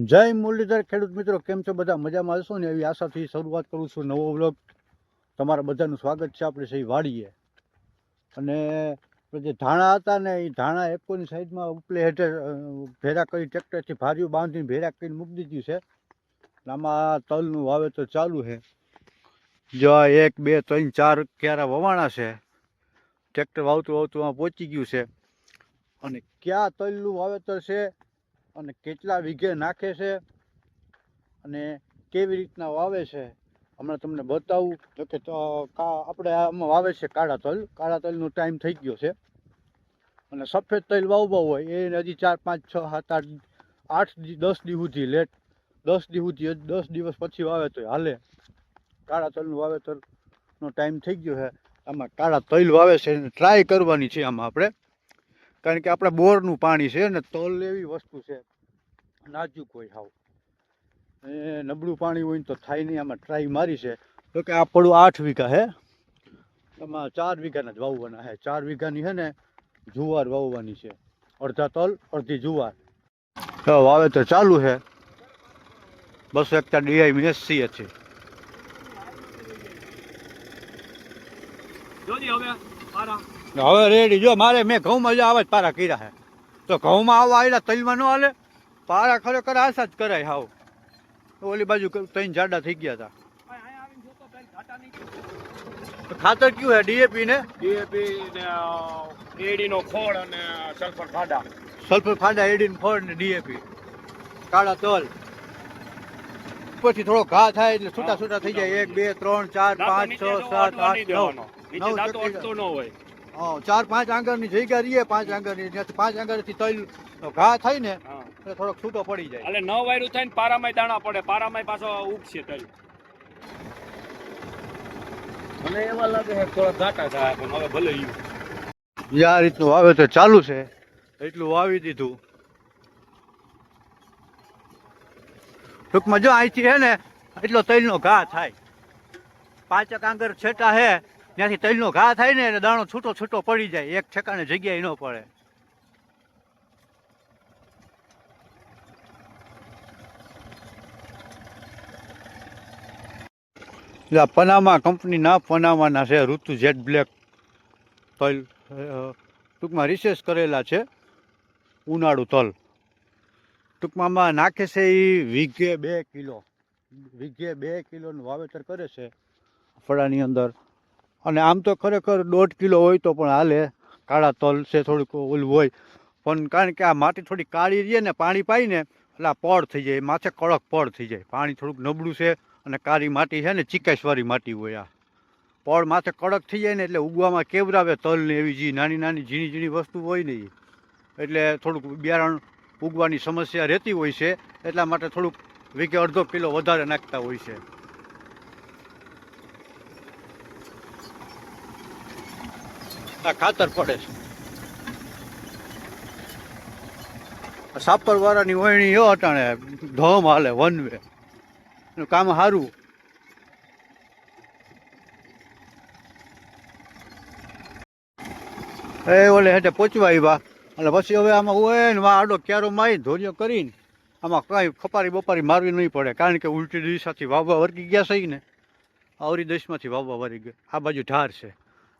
જય મુરલીધર ખેડૂત મિત્રો, કેમ છો બધા? મજામાં હશો ને એવી આશાથી શરૂઆત કરું છું નવો વ્લોગ. તમારા બધાનું સ્વાગત છે આપણે સહી વાડીએ. અને જે ધાણા હતા ને એ ધાણા એકોની સાઈડમાં ઉપલે હેઠે ભેરા કરી ટ્રેક્ટરથી ભારીઓ બાંધીને ભેરા કરીને મૂકી દીધી છે. આમાં તલનું વાવેતર ચાલુ છે. જો 1 2 3 4 ક્યારા વવાણા છે. ટ્રેક્ટર વાવતું વાવતું આમાં પહોંચી ગયું છે. અને ક્યાં તલનું વાવેતર છે અને કેટલા વીઘે નાખે છે અને કેવી રીતના વાવે છે હમણાં તમને બતાવું. તો કે આપણે આમાં વાવે છે કાળા તલનો ટાઈમ થઈ ગયો છે. અને સફેદ તલ વાવવા હોય એ હજી 4 5 6 7 8 10 દી સુધી લેટ 10 દી સુધી 10 દિવસ પછી વાવે તો હાલે. કાળા તલનું વાવેતરનો ટાઈમ થઈ ગયો છે. આમાં કાળા તલ વાવે છે ટ્રાય કરવાની છે આમાં આપણે, કારણ કે આપણા બોરનું પાણી છે ને તલ એવી વસ્તુ છે નાજુક હોય હાવ, એ નબળું પાણી હોય ને તો થાય નહીં. આમાં ટ્રાય મારી છે. તો કે આ પડું 8 વીઘા છે, એમાં 4 વીઘાના જ વાવવાના છે. 4 વીઘાની છે ને જુવાર વાવવાની છે, અડધા તલ અડધી જુવાર. વાવેતર ચાલુ છે. 200 હેક્ટર ડીઆઈ મેસી છે. હવે રેડી. જો મારે મેં ઘઉંમાં જ આવા જ પારા કર્યા છે, તો ઘઉંમાં આવવા આવેલા તલમાં ન હાલે. પારા ખરેખર આશા જ કરાય હાવ. ઓલી બાજુ 3 જાડા થઈ ગયા હતા. ખાતર કયું છે? ડીએપી ને એડી નો ખોળ અને સલ્ફર ખાડા. સલ્ફર ખાડા, એડી નો ખોળ ને ડીએપી. કાળા તલ પછી થોડો ઘા થાય એટલે છૂટા છૂટા થઈ જાય. 1 2 3 4 5 6 7 8 9 ન હોય. 4 5 આંગળની જગ્યા રહીએ. 5 આંગળની 5 આંગળથી તલ ઘા થાય ને એટલે થોડોક છૂટો પડી જાય. એટલે 9 વાયરું થાય ને પારામાં દાણા પડે, પારામાં પાછો ઉગશે તલ. મને એવા લાગે છે થોડા ઘાટા થાય, પણ હવે ભલે આ રીતનું વાવેતર ચાલુ છે. એટલું વાવી દીધું. ટૂંકમાં જો અહીંથી છે ને એટલો તલનો ઘા થાય. 5 આંગર છેટા છે ત્યાંથી તલનો ઘા થાય ને એટલે દાણો છૂટો છૂટો પડી જાય, એક ઠેકાણે જગ્યાએ ન પડે. પનામા કંપનીના પનામાના છે ઋતુ જેટ બ્લેક તલ. ટૂંકમાં રિસર્ચ કરેલા છે ઉનાળુ તલ. ટૂંકમાં આમાં નાખે છે એ વીઘે 2 કિલો. વીઘે 2 કિલોનું વાવેતર કરે છે ફળાની અંદર. અને આમ તો ખરેખર 1.5 કિલો હોય તો પણ હાલે. કાળા તલ છે થોડુંક ઓલું હોય, પણ કારણ કે આ માટી થોડી કાળી રહે ને પાણી પાઈને એટલે આ પડ થઈ જાય, માથે કડક પડ થઈ જાય. પાણી થોડુંક નબળું છે અને કાળી માટી છે ને ચીકાશવાળી માટી હોય. આ પડ માથે કડક થઈ જાય ને એટલે ઉગવામાં કેવરાવે તલ ને એવી જે નાની નાની ઝીણી ઝીણી વસ્તુ હોય ને એટલે થોડુંક બિયારણ ઉગવાની સમસ્યા રહેતી હોય છે. એટલા માટે થોડુંક વીઘે 1/2 કિલો વધારે નાખતા હોય છે. આ ખાતર પડે છે. સાપર વાળાની વહેણી એવો અટાણે ધમ હાલે વન વે કામ સારું. એ ઓલે હેઠે પહોંચવા આવ્યા એટલે પછી હવે આમાં હોય ને આડો ક્યારો મારી ધોરીઓ કરીને આમાં કાંઈ ખપારી બપારી મારવી નહીં પડે, કારણ કે ઉલટી દિશાથી વાવવા વર્ગી ગયા છે ને. આવરી દશમાંથી વાવવા વર્ગી ગયા. આ બાજુ ઢાર છે,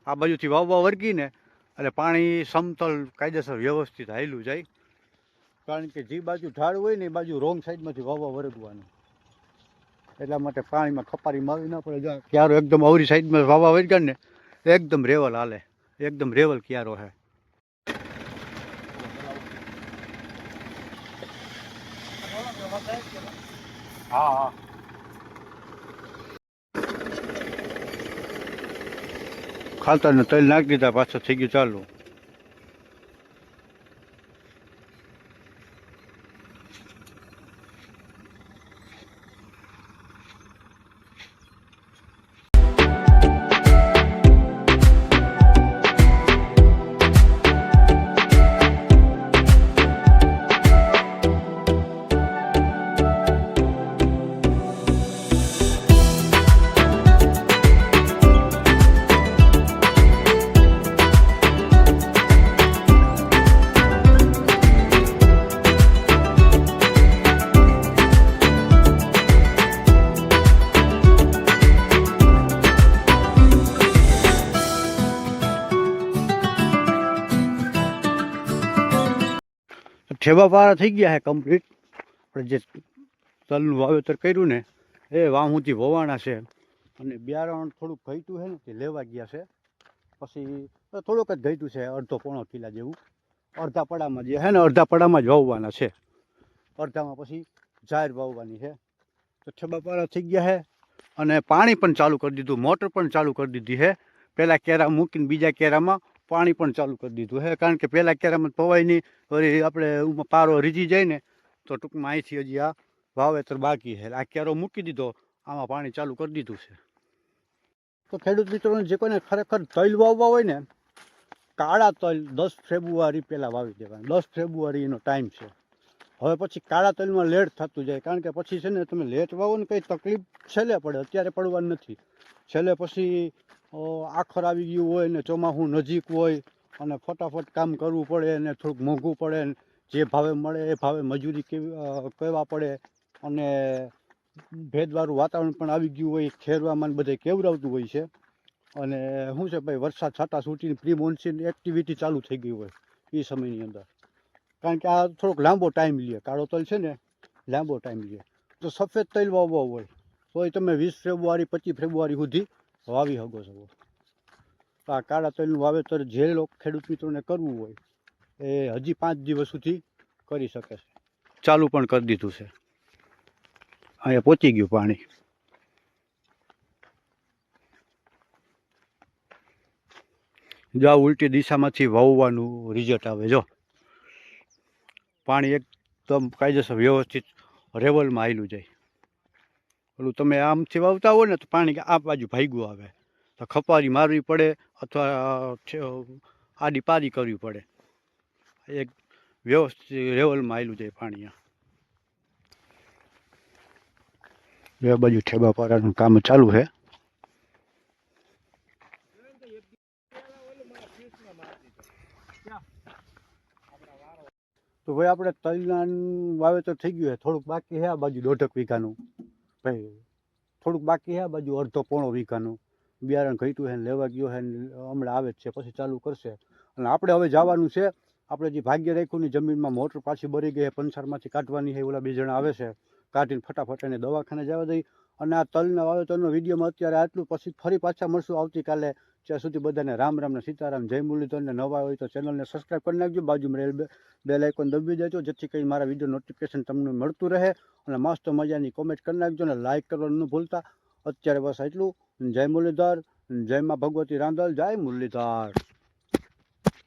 આ બાજુથી વાવવા વર્ગીને એટલે પાણી સમતલ કાયદેસર વ્યવસ્થિત હાલ્યું જાય. કારણ કે જે બાજુ ઢાળ હોય ને એ બાજુ રોંગ સાઈડમાંથી વાવવા વર્ગવાનું. એટલા માટે પાણીમાં ખપારી મારવી ના પડે. ક્યારો એકદમ આવરી સાઈડમાં વાવવા વર્ગ્યા ને એકદમ રેવલ હાલે, એકદમ રેવલ ક્યારો હે. હા હા ખાતર ને તેલ નાખી દીધા, પાછળ થઈ ગયું ચાલુ. ઠેબા પારા થઈ ગયા છે કમ્પ્લીટ. આપણે જે તલનું વાવેતર કર્યું ને એ વાહુથી વવાણા છે અને બિયારણ થોડુંક ઘટ્યું છે ને તે લેવા ગયા છે. પછી થોડુંક જ ઘટ્યું છે, અડધો પોણો કિલા જેવું. અડધા પડામાં જે છે ને અડધા પડામાં જ વાવવાના છે, અડધામાં પછી જાહેર વાવવાની છે. તો ઠેબા પારા થઈ ગયા છે અને પાણી પણ ચાલુ કરી દીધું, મોટર પણ ચાલુ કરી દીધી છે. પહેલાં કેરા મૂકીને બીજા કેરામાં પાણી પણ ચાલુ કરી દીધું છે, કારણ કે પહેલાં કેરામાં પવાય નહીં, વળી આપણે પારો રીઝી જાય ને તો ટૂંકમાં અહીંથી હજી આ વાવેતર બાકી છે. આ કેરો મૂકી દીધો, આમાં પાણી ચાલુ કરી દીધું છે. તો ખેડૂત મિત્રોને જે કોઈને ખરેખર તલ વાવવા હોય ને, કાળા તલ 10 ફેબ્રુઆરી પહેલાં વાવી દેવાના. 10 ફેબ્રુઆરીનો ટાઈમ છે. હવે પછી કાળા તલમાં લેટ થતું જાય, કારણ કે પછી છે ને તમે લેટ વાવો ને કંઈ તકલીફ છેલ્લે પડે, અત્યારે પડવાની નથી. છેલ્લે પછી આખર આવી ગયું હોય ને ચોમાસું નજીક હોય અને ફટાફટ કામ કરવું પડે અને થોડુંક મોંઘું પડે ને જે ભાવે મળે એ ભાવે મજૂરી કહેવા પડે અને ભેજવાળું વાતાવરણ પણ આવી ગયું હોય, ખેરવામાં બધે કેવરાવતું હોય છે. અને શું છે ભાઈ, વરસાદ છાંટા છૂટીને પ્રી મોન્સૂન એક્ટિવિટી ચાલુ થઈ ગઈ હોય એ સમયની અંદર, કારણ કે આ થોડોક લાંબો ટાઈમ લે. કાળો તલ છે ને લાંબો ટાઈમ લે. તો સફેદ તલ વાવવા હોય તોય તમે 20 ફેબ્રુઆરી 25 ફેબ્રુઆરી સુધી વાવી શકો છો. તો આ કાળા તલનું વાવેતર જે લોકો ખેડૂત મિત્રોને કરવું હોય એ હજી 5 દિવસ સુધી કરી શકે છે. ચાલુ પણ કરી દીધું છે. અહીંયા પહોંચી ગયું પાણી. જો ઉલટી દિશામાંથી વાવવાનું રિઝલ્ટ આવે. જો પાણી એકદમ કાયદેસર વ્યવસ્થિત રેવલમાં આવેલું જાય. ઓલું તમે આમથી વાવતા હોય ને તો પાણી આ બાજુ ભાગ્યું આવે, તો ખપારી મારવી પડે અથવા આડી પારી કરવી પડે. એક વ્યવસ્થિત રેવલમાં આવેલું જાય પાણી. બે બાજુ ઠેબા પારાનું કામ ચાલુ છે. તો ભાઈ આપણે તલના વાવેતર થઈ ગયું છે, થોડુંક બાકી છે આ બાજુ 1.5 વીઘાનું. ભાઈ થોડુંક બાકી છે આ બાજુ અડધો પોણો વીઘાનું. બિયારણ ઘટ્યું છે ને લેવા ગયો છે ને હમણાં આવે જ છે, પછી ચાલુ કરશે. અને આપણે હવે જવાનું છે, આપણે જે ભાગ્ય રાખ્યુંની જમીનમાં મોટર પાછી બળી ગઈ છે, પંસારમાંથી કાઢવાની છે. ઓલા 2 જણા આવે છે, કાઢીને ફટાફટ એને દવાખાને જવા દઈ. અને આ તલના વાવેતરનો વિડીયોમાં અત્યારે આટલું. પછી ફરી પાછા મળશું આવતીકાલે. ત્યાં સુધી બધાને રામ રામ ને સીતારામ, જય મુરલીધરને. નવા હોય તો ચેનલને સબસ્ક્રાઈબ કરી નાખજો, બાજુમાં રહેલ બેલ આઇકોન દબાવી દેજો, જેથી કરીને મારા વિડીયો નોટિફિકેશન તમને મળતું રહે. અને મસ્ત મજાની કોમેન્ટ કરી નાખજો અને લાઇક કરવાનું ન ભૂલતા. અત્યારે બસ એટલું. જય મુરલીધર, જય માં ભગવતી રાંદલ, જય મુરલીધર.